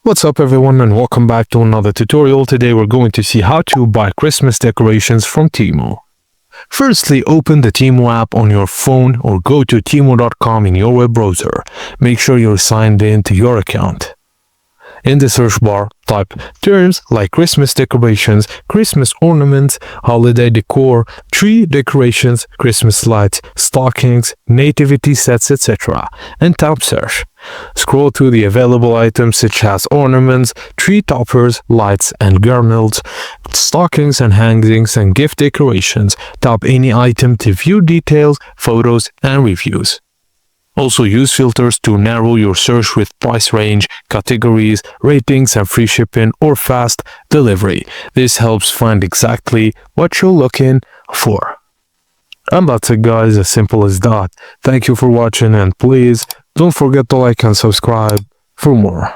What's up everyone and welcome back to another tutorial. Today we're going to see how to buy Christmas decorations from Temu. Firstly, open the Temu app on your phone or go to temu.com in your web browser. Make sure you're signed in to your account. In the search bar, type terms like Christmas decorations, Christmas ornaments, holiday decor, tree decorations, Christmas lights, stockings, nativity sets, etc. and tap search. Scroll through the available items such as ornaments, tree toppers, lights and garlands, stockings and hangings, and gift decorations. Tap any item to view details, photos and reviews. Also use filters to narrow your search with price range, categories, ratings and free shipping or fast delivery. This helps find exactly what you're looking for. And that's it guys, as simple as that. Thank you for watching and please don't forget to like and subscribe for more.